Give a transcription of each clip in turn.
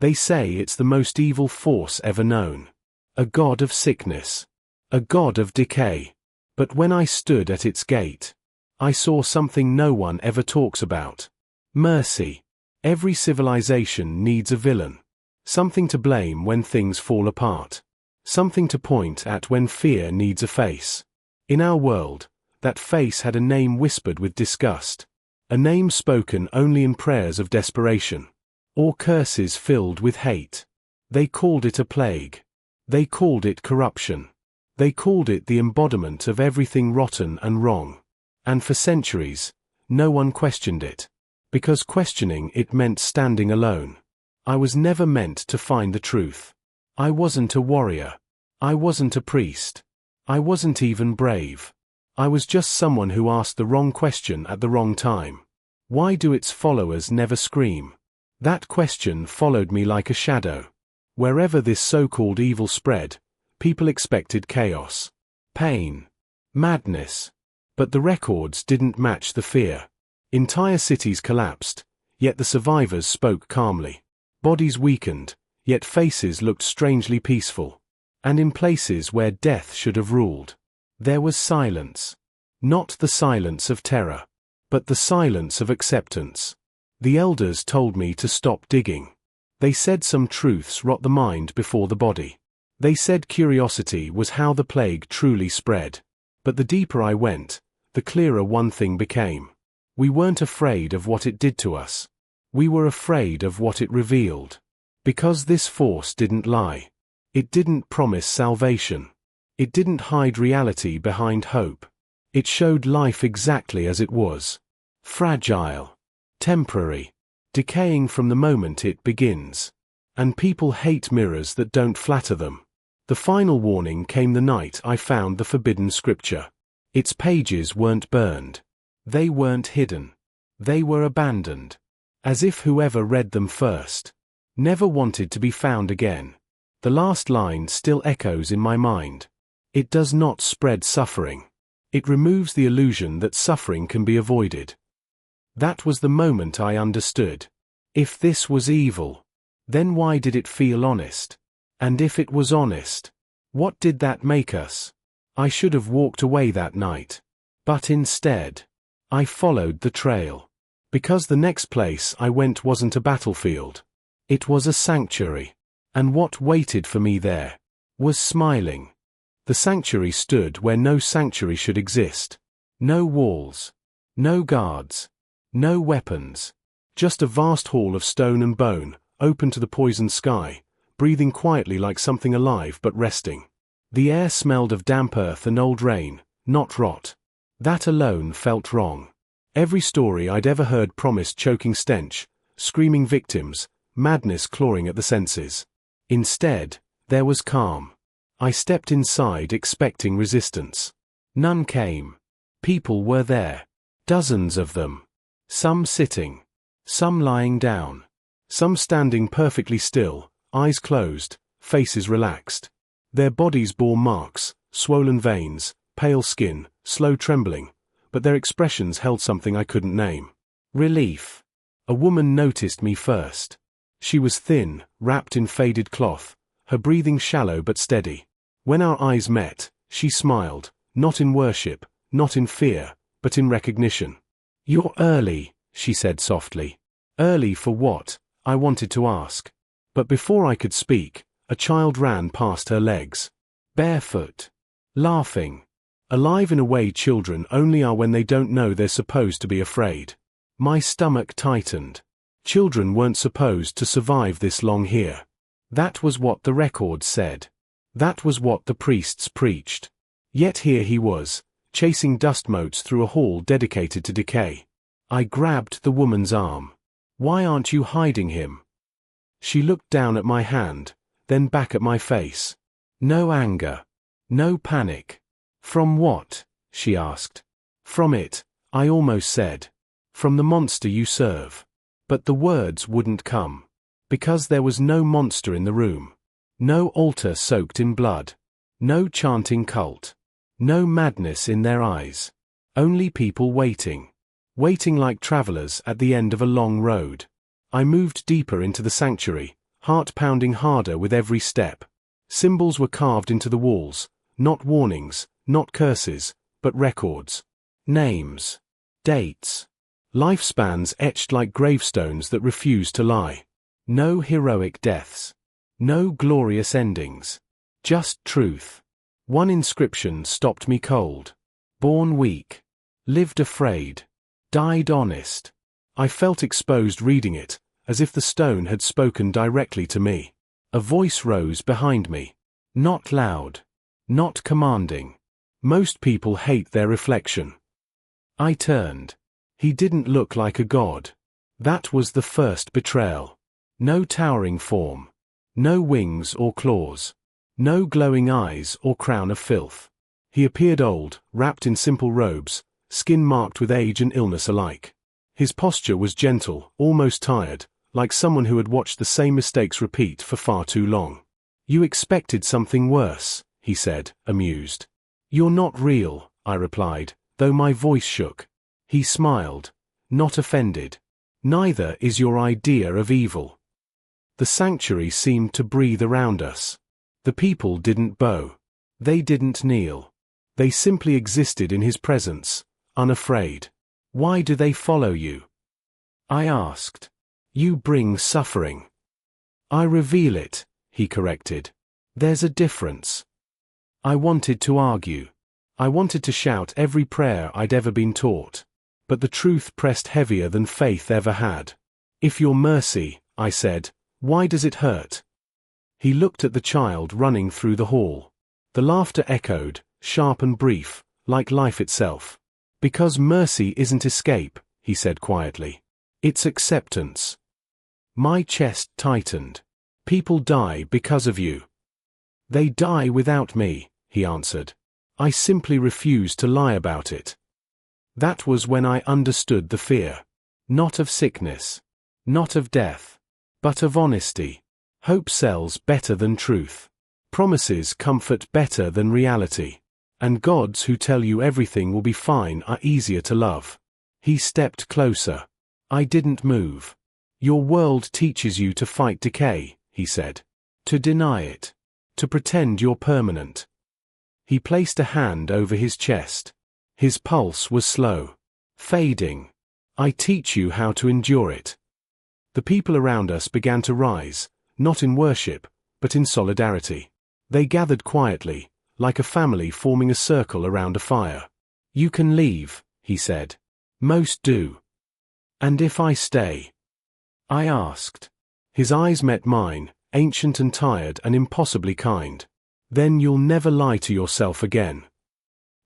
They say it's the most evil force ever known. A god of sickness. A god of decay. But when I stood at its gate, I saw something no one ever talks about. Mercy. Every civilization needs a villain. Something to blame when things fall apart. Something to point at when fear needs a face. In our world, that face had a name whispered with disgust. A name spoken only in prayers of desperation. Or curses filled with hate. They called it a plague. They called it corruption. They called it the embodiment of everything rotten and wrong. And for centuries, no one questioned it. Because questioning it meant standing alone. I was never meant to find the truth. I wasn't a warrior. I wasn't a priest. I wasn't even brave. I was just someone who asked the wrong question at the wrong time. Why do its followers never scream? That question followed me like a shadow. Wherever this so-called evil spread, people expected chaos, pain, madness. But the records didn't match the fear. Entire cities collapsed, yet the survivors spoke calmly. Bodies weakened, yet faces looked strangely peaceful. And in places where death should have ruled, there was silence. Not the silence of terror, but the silence of acceptance. The elders told me to stop digging. They said some truths rot the mind before the body. They said curiosity was how the plague truly spread. But the deeper I went, the clearer one thing became. We weren't afraid of what it did to us. We were afraid of what it revealed. Because this force didn't lie. It didn't promise salvation. It didn't hide reality behind hope. It showed life exactly as it was. Fragile. Temporary. Decaying from the moment it begins. And people hate mirrors that don't flatter them. The final warning came the night I found the forbidden scripture. Its pages weren't burned. They weren't hidden. They were abandoned. As if whoever read them first never wanted to be found again. The last line still echoes in my mind. It does not spread suffering. It removes the illusion that suffering can be avoided. That was the moment I understood. If this was evil, then why did it feel honest? And if it was honest, what did that make us? I should have walked away that night. But instead, I followed the trail. Because the next place I went wasn't a battlefield. It was a sanctuary. And what waited for me there was smiling. The sanctuary stood where no sanctuary should exist. No walls. No guards. No weapons. Just a vast hall of stone and bone, open to the poisoned sky, breathing quietly like something alive but resting. The air smelled of damp earth and old rain, not rot. That alone felt wrong. Every story I'd ever heard promised choking stench, screaming victims, madness clawing at the senses. Instead, there was calm. I stepped inside expecting resistance. None came. People were there. Dozens of them. Some sitting. Some lying down. Some standing perfectly still, eyes closed, faces relaxed. Their bodies bore marks, swollen veins, pale skin, slow trembling, but their expressions held something I couldn't name. Relief. A woman noticed me first. She was thin, wrapped in faded cloth, her breathing shallow but steady. When our eyes met, she smiled, not in worship, not in fear, but in recognition. "You're early," she said softly. Early for what? I wanted to ask. But before I could speak, a child ran past her legs. Barefoot. Laughing. Alive in a way children only are when they don't know they're supposed to be afraid. My stomach tightened. Children weren't supposed to survive this long here. That was what the records said. That was what the priests preached. Yet here he was, chasing dust motes through a hall dedicated to decay. I grabbed the woman's arm. "Why aren't you hiding him?" She looked down at my hand, then back at my face. No anger. No panic. "From what?" she asked. "From it," I almost said. "From the monster you serve." But the words wouldn't come. Because there was no monster in the room. No altar soaked in blood. No chanting cult. No madness in their eyes. Only people waiting. Waiting like travelers at the end of a long road. I moved deeper into the sanctuary, heart pounding harder with every step. Symbols were carved into the walls, not warnings, not curses, but records. Names. Dates. Lifespans etched like gravestones that refused to lie. No heroic deaths. No glorious endings. Just truth. One inscription stopped me cold. Born weak. Lived afraid. Died honest. I felt exposed reading it, as if the stone had spoken directly to me. A voice rose behind me. Not loud. Not commanding. Most people hate their reflection. I turned. He didn't look like a god. That was the first betrayal. No towering form. No wings or claws. No glowing eyes or crown of filth. He appeared old, wrapped in simple robes, skin marked with age and illness alike. His posture was gentle, almost tired, like someone who had watched the same mistakes repeat for far too long. You expected something worse, he said, amused. You're not real, I replied, though my voice shook. He smiled. Not offended. Neither is your idea of evil. The sanctuary seemed to breathe around us. The people didn't bow. They didn't kneel. They simply existed in his presence, unafraid. Why do they follow you? I asked. You bring suffering. I reveal it, he corrected. There's a difference. I wanted to argue. I wanted to shout every prayer I'd ever been taught. But the truth pressed heavier than faith ever had. If you're mercy, I said, why does it hurt? He looked at the child running through the hall. The laughter echoed, sharp and brief, like life itself. Because mercy isn't escape, he said quietly. It's acceptance. My chest tightened. People die because of you. They die without me, he answered. I simply refuse to lie about it. That was when I understood the fear. Not of sickness. Not of death. But of honesty. Hope sells better than truth. Promises comfort better than reality. And gods who tell you everything will be fine are easier to love. He stepped closer. I didn't move. Your world teaches you to fight decay, he said. To deny it. To pretend you're permanent. He placed a hand over his chest. His pulse was slow. Fading. I teach you how to endure it. The people around us began to rise, not in worship, but in solidarity. They gathered quietly, like a family forming a circle around a fire. You can leave, he said. Most do. And if I stay? I asked. His eyes met mine, ancient and tired and impossibly kind. Then you'll never lie to yourself again.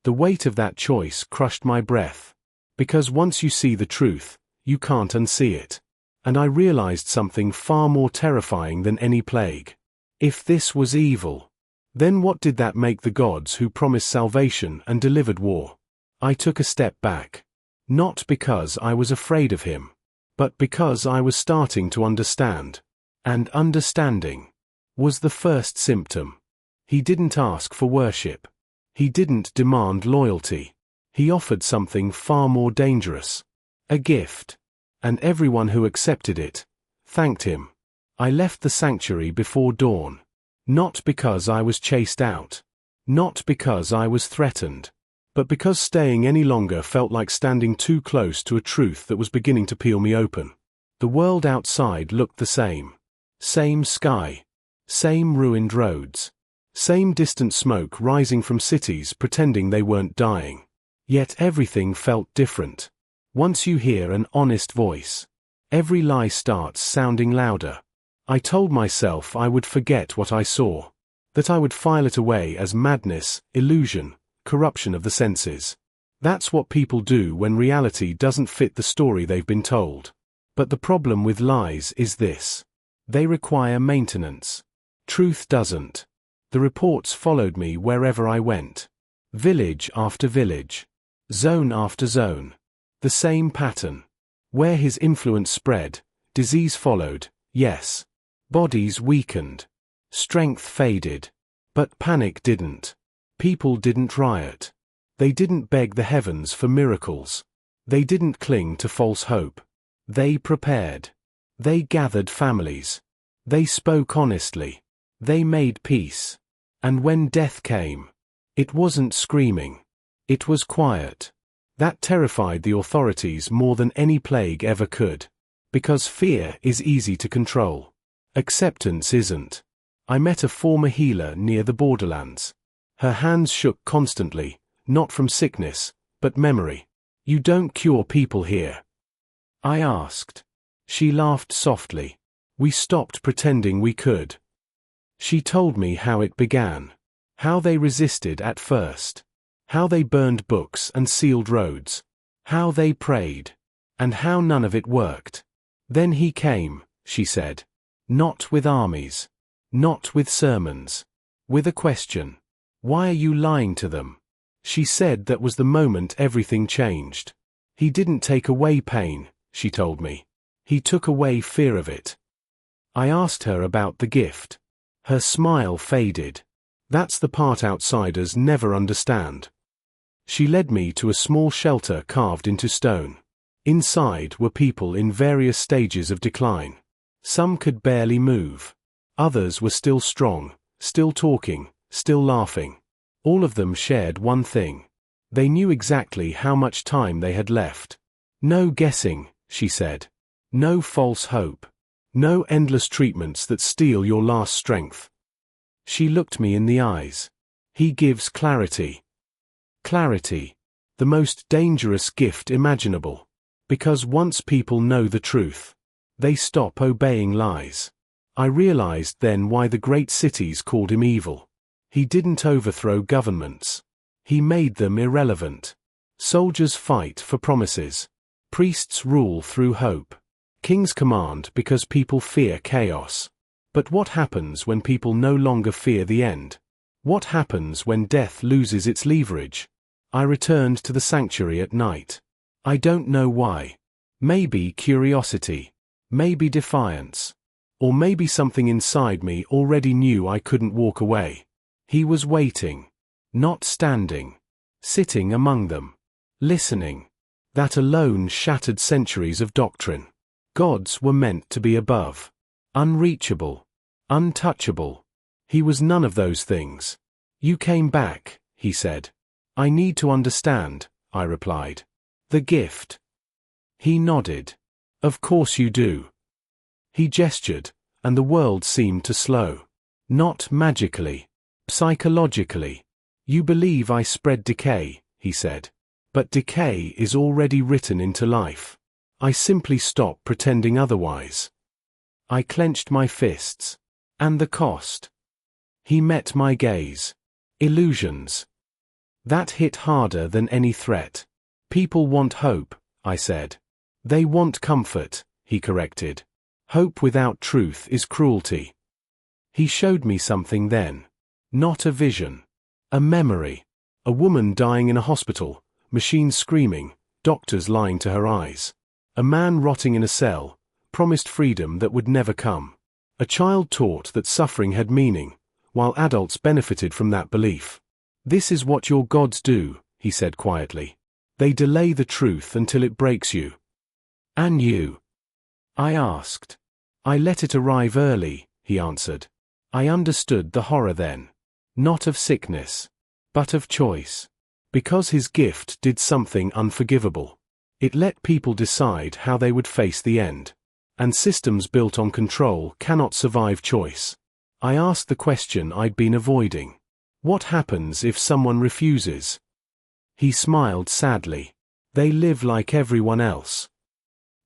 The weight of that choice crushed my breath. Because once you see the truth, you can't unsee it. And I realized something far more terrifying than any plague. If this was evil, then what did that make the gods who promised salvation and delivered war? I took a step back. Not because I was afraid of him, but because I was starting to understand. And understanding was the first symptom. He didn't ask for worship. He didn't demand loyalty. He offered something far more dangerous. A gift. And everyone who accepted it thanked him. I left the sanctuary before dawn. Not because I was chased out. Not because I was threatened. But because staying any longer felt like standing too close to a truth that was beginning to peel me open. The world outside looked the same. Same sky. Same ruined roads. Same distant smoke rising from cities pretending they weren't dying. Yet everything felt different. Once you hear an honest voice, every lie starts sounding louder. I told myself I would forget what I saw. That I would file it away as madness, illusion, corruption of the senses. That's what people do when reality doesn't fit the story they've been told. But the problem with lies is this. They require maintenance. Truth doesn't. The reports followed me wherever I went. Village after village. Zone after zone. The same pattern. Where his influence spread, disease followed, yes. Bodies weakened. Strength faded. But panic didn't. People didn't riot. They didn't beg the heavens for miracles. They didn't cling to false hope. They prepared. They gathered families. They spoke honestly. They made peace. And when death came, it wasn't screaming. It was quiet. That terrified the authorities more than any plague ever could. Because fear is easy to control. Acceptance isn't. I met a former healer near the borderlands. Her hands shook constantly, not from sickness, but memory. "You don't cure people here?" I asked. She laughed softly. "We stopped pretending we could." She told me how it began. How they resisted at first. How they burned books and sealed roads. How they prayed. And how none of it worked. "Then he came," she said. "Not with armies. Not with sermons. With a question. Why are you lying to them?" She said that was the moment everything changed. "He didn't take away pain," she told me. "He took away fear of it." I asked her about the gift. Her smile faded. That's the part outsiders never understand. She led me to a small shelter carved into stone. Inside were people in various stages of decline. Some could barely move. Others were still strong, still talking, still laughing. All of them shared one thing. They knew exactly how much time they had left. "No guessing," she said. "No false hope. No endless treatments that steal your last strength." She looked me in the eyes. "He gives clarity." Clarity. The most dangerous gift imaginable. Because once people know the truth, they stop obeying lies. I realized then why the great cities called him evil. He didn't overthrow governments. He made them irrelevant. Soldiers fight for promises. Priests rule through hope. Kings command because people fear chaos. But what happens when people no longer fear the end? What happens when death loses its leverage? I returned to the sanctuary at night. I don't know why. Maybe curiosity. Maybe defiance. Or maybe something inside me already knew I couldn't walk away. He was waiting. Not standing. Sitting among them. Listening. That alone shattered centuries of doctrine. Gods were meant to be above. Unreachable. Untouchable. He was none of those things. "You came back," he said. "I need to understand," I replied. "The gift." He nodded. "Of course you do." He gestured, and the world seemed to slow. "Not magically. Psychologically. You believe I spread decay," he said. "But decay is already written into life. I simply stop pretending otherwise." I clenched my fists. "And the cost?" He met my gaze. "Illusions." That hit harder than any threat. "People want hope," I said. "They want comfort," he corrected. "Hope without truth is cruelty." He showed me something then. Not a vision. A memory. A woman dying in a hospital, machines screaming, doctors lying to her eyes. A man rotting in a cell, promised freedom that would never come. A child taught that suffering had meaning, while adults benefited from that belief. "This is what your gods do," he said quietly. "They delay the truth until it breaks you." "And you?" I asked. "I let it arrive early," he answered. "I understood the horror then. Not of sickness, but of choice. Because his gift did something unforgivable. It let people decide how they would face the end. And systems built on control cannot survive choice." I asked the question I'd been avoiding. "What happens if someone refuses?" He smiled sadly. "They live like everyone else."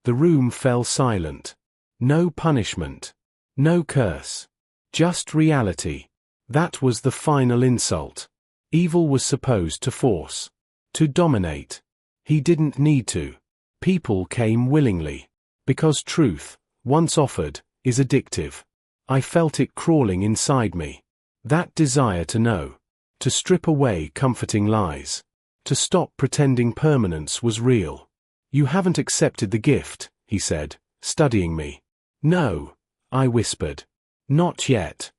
The room fell silent. No punishment. No curse. Just reality. That was the final insult. Evil was supposed to force. To dominate. He didn't need to. People came willingly. Because truth, once offered, is addictive. I felt it crawling inside me. That desire to know. To strip away comforting lies. To stop pretending permanence was real. "You haven't accepted the gift," he said, studying me. "No," I whispered. "Not yet."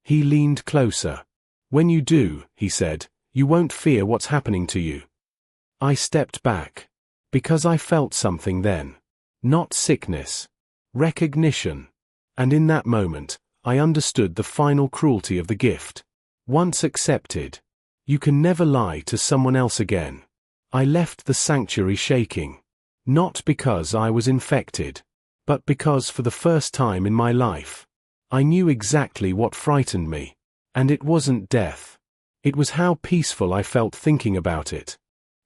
He leaned closer. "When you do," he said, "you won't fear what's happening to you." I stepped back. Because I felt something then. Not sickness. Recognition. And in that moment, I understood the final cruelty of the gift. Once accepted, you can never lie to someone else again. I left the sanctuary shaking. Not because I was infected, but because for the first time in my life, I knew exactly what frightened me. And it wasn't death. It was how peaceful I felt thinking about it.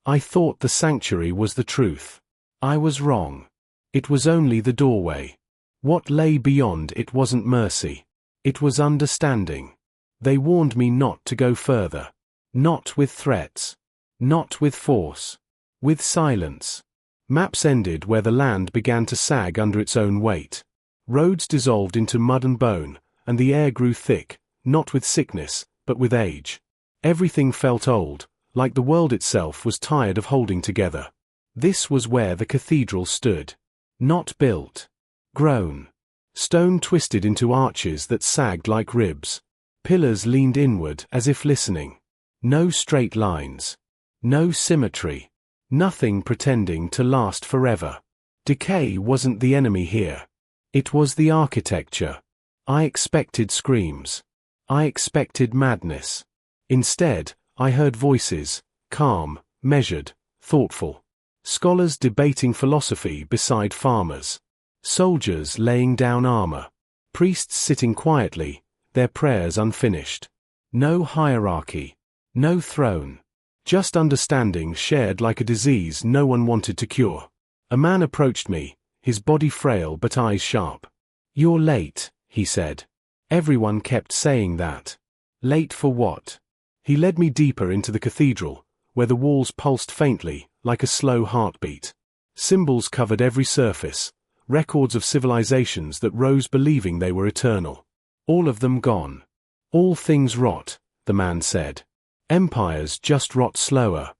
I thought the sanctuary was the truth. I was wrong. It was only the doorway. What lay beyond it wasn't mercy. It was understanding. They warned me not to go further. Not with threats. Not with force. With silence. Maps ended where the land began to sag under its own weight. Roads dissolved into mud and bone, and the air grew thick, not with sickness, but with age. Everything felt old, like the world itself was tired of holding together. This was where the cathedral stood. Not built. Grown. Stone twisted into arches that sagged like ribs. Pillars leaned inward as if listening. No straight lines. No symmetry. Nothing pretending to last forever. Decay wasn't the enemy here. It was the architecture. I expected screams. I expected madness. Instead, I heard voices, calm, measured, thoughtful. Scholars debating philosophy beside farmers. Soldiers laying down armor. Priests sitting quietly, their prayers unfinished. No hierarchy. No throne. Just understanding shared like a disease no one wanted to cure. A man approached me, his body frail but eyes sharp. "You're late," he said. Everyone kept saying that. Late for what? He led me deeper into the cathedral, where the walls pulsed faintly, like a slow heartbeat. Symbols covered every surface, records of civilizations that rose believing they were eternal. All of them gone. All things rot, the man said. Empires just rot slower.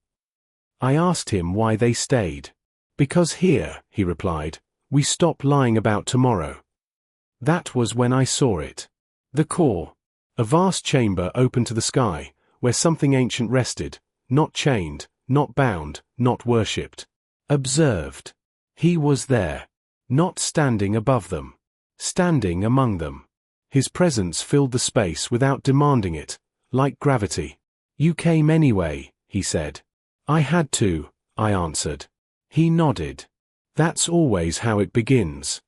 I asked him why they stayed. Because here, he replied, we stop lying about tomorrow. That was when I saw it. The core. A vast chamber open to the sky, where something ancient rested, not chained, not bound, not worshipped. Observed. He was there. Not standing above them. Standing among them. His presence filled the space without demanding it, like gravity. "You came anyway," he said. "I had to," I answered. He nodded. "That's always how it begins."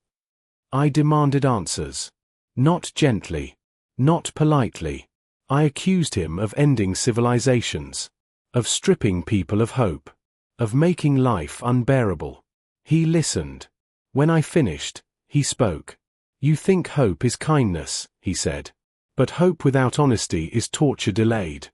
I demanded answers. Not gently. Not politely. I accused him of ending civilizations. Of stripping people of hope. Of making life unbearable. He listened. When I finished, he spoke. "You think hope is kindness," he said. "But hope without honesty is torture delayed."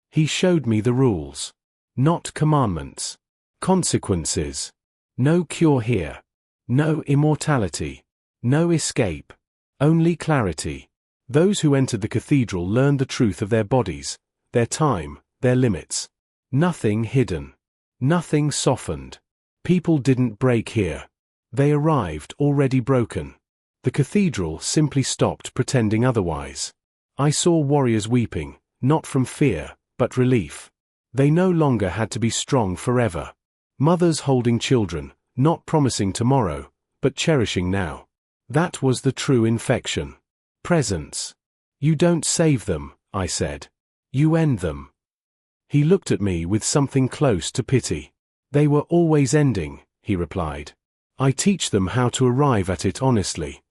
He showed me the rules. Not commandments. Consequences. No cure here. No immortality. No escape. Only clarity. Those who entered the cathedral learned the truth of their bodies, their time, their limits. Nothing hidden. Nothing softened. People didn't break here. They arrived already broken. The cathedral simply stopped pretending otherwise. I saw warriors weeping, not from fear, but relief. They no longer had to be strong forever. Mothers holding children, not promising tomorrow, but cherishing now. That was the true infection. Presence. "You don't save them," I said. "You end them." He looked at me with something close to pity. "They were always ending," he replied. "I teach them how to arrive at it honestly."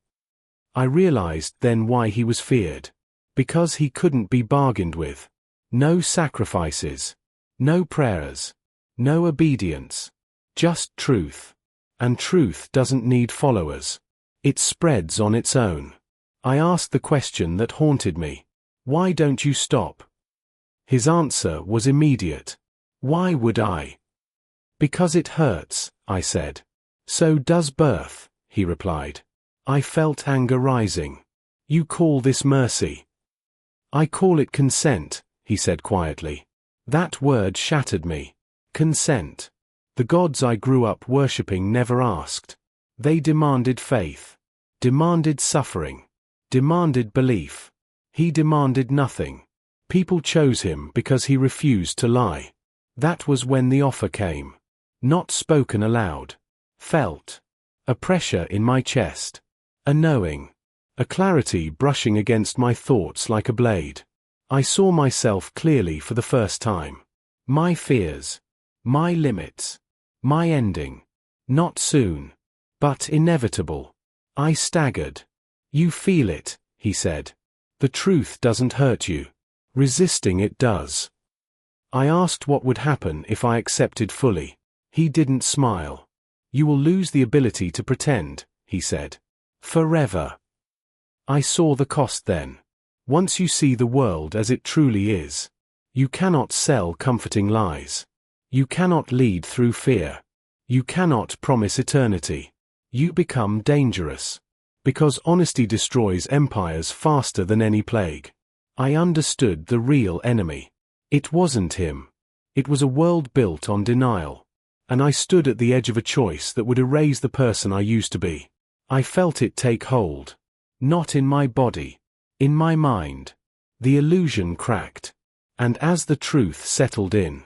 I realized then why he was feared. Because he couldn't be bargained with. No sacrifices. No prayers. No obedience. Just truth. And truth doesn't need followers. It spreads on its own. I asked the question that haunted me. "Why don't you stop?" His answer was immediate. "Why would I?" "Because it hurts," I said. "So does birth," he replied. I felt anger rising. "You call this mercy?" "I call it consent," he said quietly. That word shattered me. Consent. The gods I grew up worshipping never asked. They demanded faith. Demanded suffering. Demanded belief. He demanded nothing. People chose him because he refused to lie. That was when the offer came. Not spoken aloud. Felt. A pressure in my chest. A knowing. a clarity brushing against my thoughts like a blade. I saw myself clearly for the first time. My fears. My limits. My ending. Not soon. But inevitable. I staggered. "You feel it," he said. "The truth doesn't hurt you. Resisting it does." I asked what would happen if I accepted fully. He didn't smile. "You will lose the ability to pretend," he said. "Forever." I saw the cost then. Once you see the world as it truly is, you cannot sell comforting lies. You cannot lead through fear. You cannot promise eternity. You become dangerous. Because honesty destroys empires faster than any plague. I understood the real enemy. It wasn't him. It was a world built on denial. And I stood at the edge of a choice that would erase the person I used to be. I felt it take hold. Not in my body. In my mind. The illusion cracked. And as the truth settled in,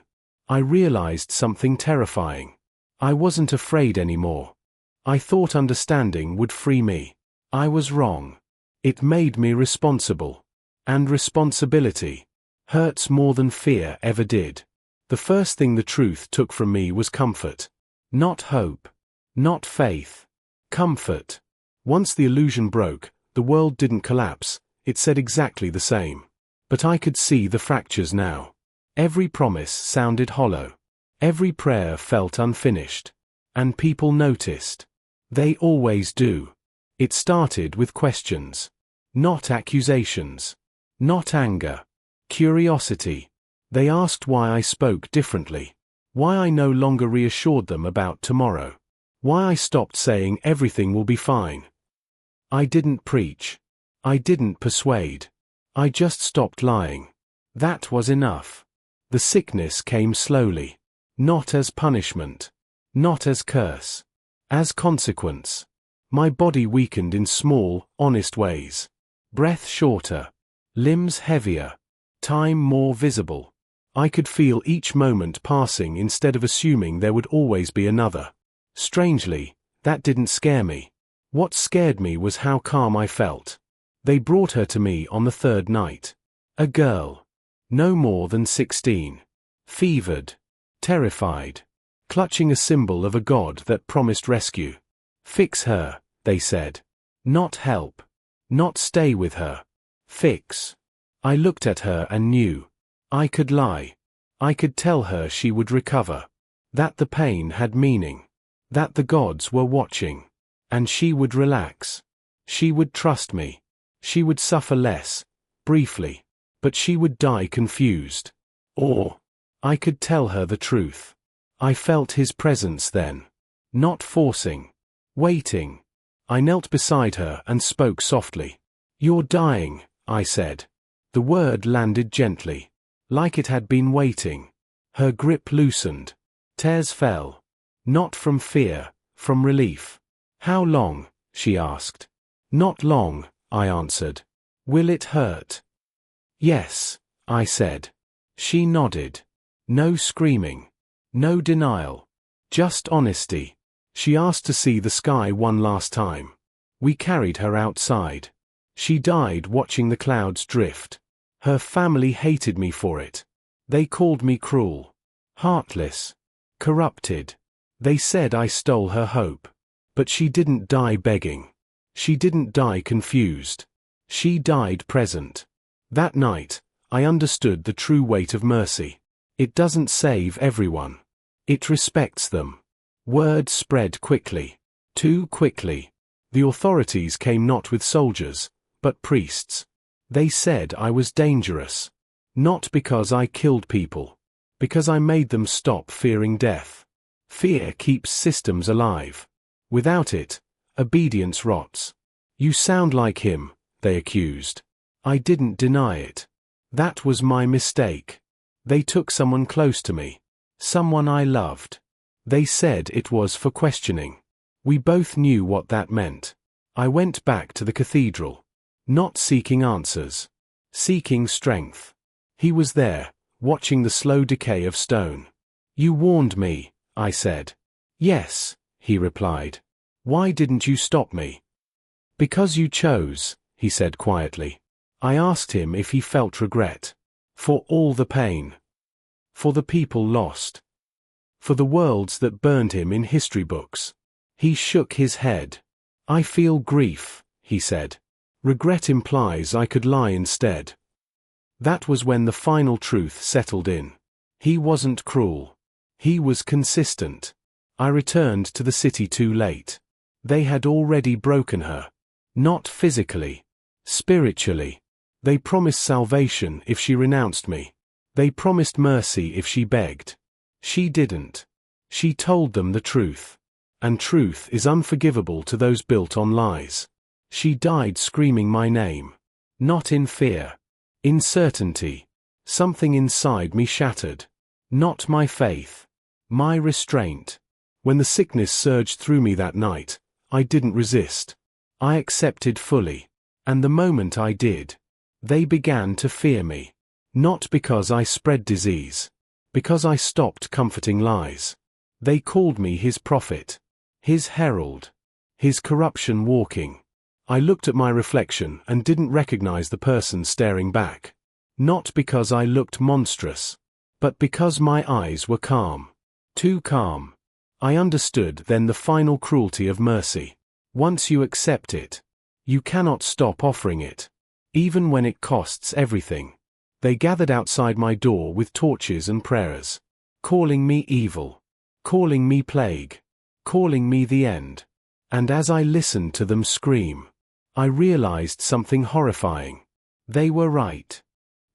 I realized something terrifying. I wasn't afraid anymore. I thought understanding would free me. I was wrong. It made me responsible. And responsibility hurts more than fear ever did. The first thing the truth took from me was comfort. Not hope. Not faith. Comfort. Once the illusion broke, the world didn't collapse, it said exactly the same. But I could see the fractures now. Every promise sounded hollow. Every prayer felt unfinished. And people noticed. They always do. It started with questions. Not accusations. Not anger. Curiosity. They asked why I spoke differently. Why I no longer reassured them about tomorrow. Why I stopped saying everything will be fine. I didn't preach. I didn't persuade. I just stopped lying. That was enough. The sickness came slowly. Not as punishment. Not as curse. As consequence. My body weakened in small, honest ways. Breath shorter. Limbs heavier. Time more visible. I could feel each moment passing instead of assuming there would always be another. Strangely, that didn't scare me. What scared me was how calm I felt. They brought her to me on the third night. A girl. No more than 16. Fevered. Terrified. Clutching a symbol of a god that promised rescue. Fix her, they said. Not help. Not stay with her. Fix. I looked at her and knew. I could lie. I could tell her she would recover. That the pain had meaning. That the gods were watching. And she would relax. She would trust me. She would suffer less, briefly. But she would die confused. Or, I could tell her the truth. I felt his presence then. Not forcing. Waiting. I knelt beside her and spoke softly. "You're dying," I said. The word landed gently. Like it had been waiting. Her grip loosened. Tears fell. Not from fear, from relief. "How long?" she asked. "Not long," I answered. "Will it hurt?" "Yes," I said. She nodded. No screaming. No denial. Just honesty. She asked to see the sky one last time. We carried her outside. She died watching the clouds drift. Her family hated me for it. They called me cruel. Heartless. Corrupted. They said I stole her hope. But she didn't die begging. She didn't die confused. She died present. That night, I understood the true weight of mercy. It doesn't save everyone. It respects them. Word spread quickly. Too quickly. The authorities came not with soldiers, but priests. They said I was dangerous. Not because I killed people. Because I made them stop fearing death. Fear keeps systems alive. Without it, obedience rots. "You sound like him," they accused. I didn't deny it. That was my mistake. They took someone close to me. Someone I loved. They said it was for questioning. We both knew what that meant. I went back to the cathedral. Not seeking answers. Seeking strength. He was there, watching the slow decay of stone. "You warned me," I said. "Yes," he replied. "Why didn't you stop me?" Because you chose, he said quietly. I asked him if he felt regret. For all the pain. For the people lost. For the worlds that burned him in history books. He shook his head. I feel grief, he said. Regret implies I could lie instead. That was when the final truth settled in. He wasn't cruel. He was consistent. I returned to the city too late. They had already broken her. Not physically. Spiritually. They promised salvation if she renounced me. They promised mercy if she begged. She didn't. She told them the truth. And truth is unforgivable to those built on lies. She died screaming my name. Not in fear. In certainty. Something inside me shattered. Not my faith. My restraint. When the sickness surged through me that night, I didn't resist. I accepted fully. And the moment I did, they began to fear me. Not because I spread disease. Because I stopped comforting lies. They called me his prophet. His herald. His corruption walking. I looked at my reflection and didn't recognize the person staring back. Not because I looked monstrous. But because my eyes were calm. Too calm. I understood then the final cruelty of mercy. Once you accept it, you cannot stop offering it. Even when it costs everything. They gathered outside my door with torches and prayers. Calling me evil. Calling me plague. Calling me the end. And as I listened to them scream, I realized something horrifying. They were right.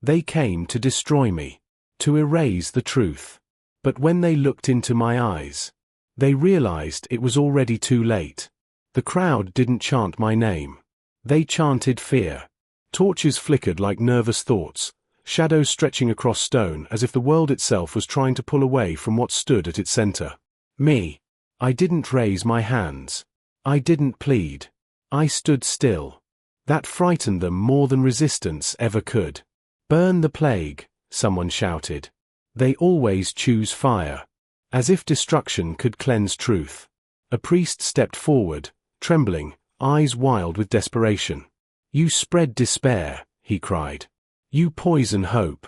They came to destroy me. To erase the truth. But when they looked into my eyes, they realized it was already too late. The crowd didn't chant my name. They chanted fear. Torches flickered like nervous thoughts, shadows stretching across stone as if the world itself was trying to pull away from what stood at its center. Me. I didn't raise my hands. I didn't plead. I stood still. That frightened them more than resistance ever could. Burn the plague, someone shouted. They always choose fire. As if destruction could cleanse truth. A priest stepped forward, trembling, eyes wild with desperation. You spread despair, he cried. You poison hope.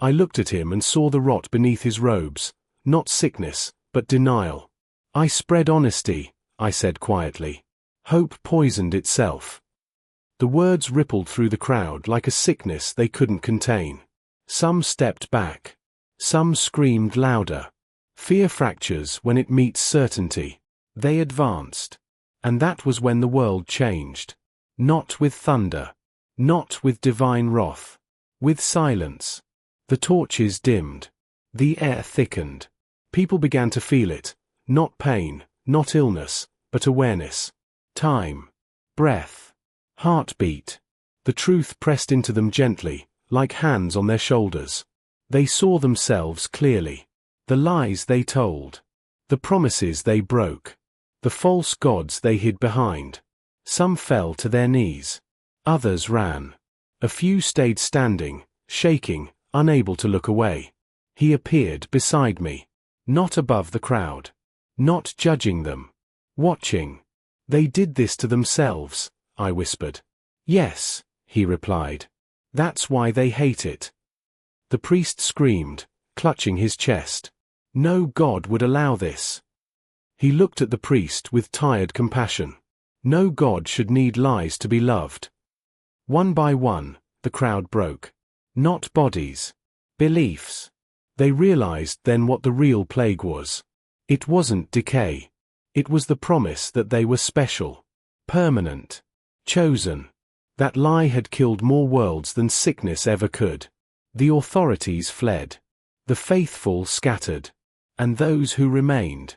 I looked at him and saw the rot beneath his robes, not sickness, but denial. I spread honesty, I said quietly. Hope poisoned itself. The words rippled through the crowd like a sickness they couldn't contain. Some stepped back. Some screamed louder. Fear fractures when it meets certainty. They advanced. And that was when the world changed. Not with thunder. Not with divine wrath. With silence. The torches dimmed. The air thickened. People began to feel it. Not pain, not illness, but awareness. Time. Breath. Heartbeat. The truth pressed into them gently, like hands on their shoulders. They saw themselves clearly. The lies they told. The promises they broke. The false gods they hid behind. Some fell to their knees. Others ran. A few stayed standing, shaking, unable to look away. He appeared beside me. Not above the crowd. Not judging them. Watching. They did this to themselves, I whispered. Yes, he replied. That's why they hate it. The priest screamed, clutching his chest. No God would allow this. He looked at the priest with tired compassion. No God should need lies to be loved. One by one, the crowd broke. Not bodies. Beliefs. They realized then what the real plague was. It wasn't decay. It was the promise that they were special. Permanent. Chosen. That lie had killed more worlds than sickness ever could. The authorities fled. The faithful scattered. And those who remained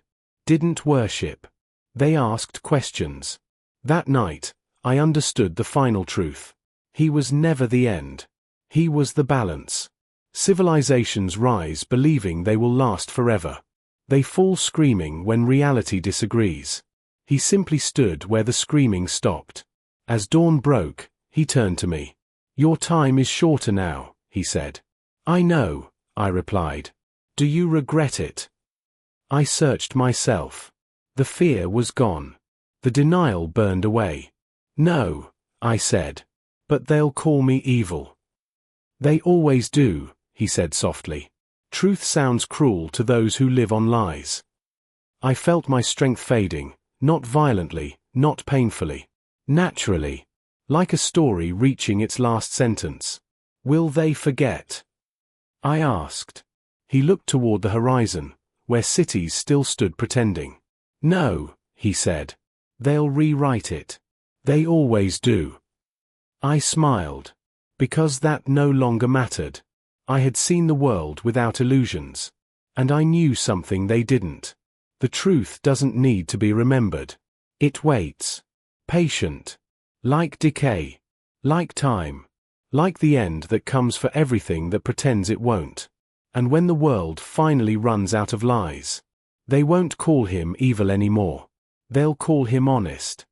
didn't worship. They asked questions. That night, I understood the final truth. He was never the end. He was the balance. Civilizations rise believing they will last forever. They fall screaming when reality disagrees. He simply stood where the screaming stopped. As dawn broke, he turned to me. Your time is shorter now, he said. I know, I replied. Do you regret it? I searched myself. The fear was gone. The denial burned away. No, I said. But they'll call me evil. They always do, he said softly. Truth sounds cruel to those who live on lies. I felt my strength fading, not violently, not painfully. Naturally. Like a story reaching its last sentence. Will they forget? I asked. He looked toward the horizon, where cities still stood pretending. No, he said. They'll rewrite it. They always do. I smiled. Because that no longer mattered. I had seen the world without illusions. And I knew something they didn't. The truth doesn't need to be remembered. It waits. Patient. Like decay. Like time. Like the end that comes for everything that pretends it won't. And when the world finally runs out of lies, they won't call him evil anymore. They'll call him honest.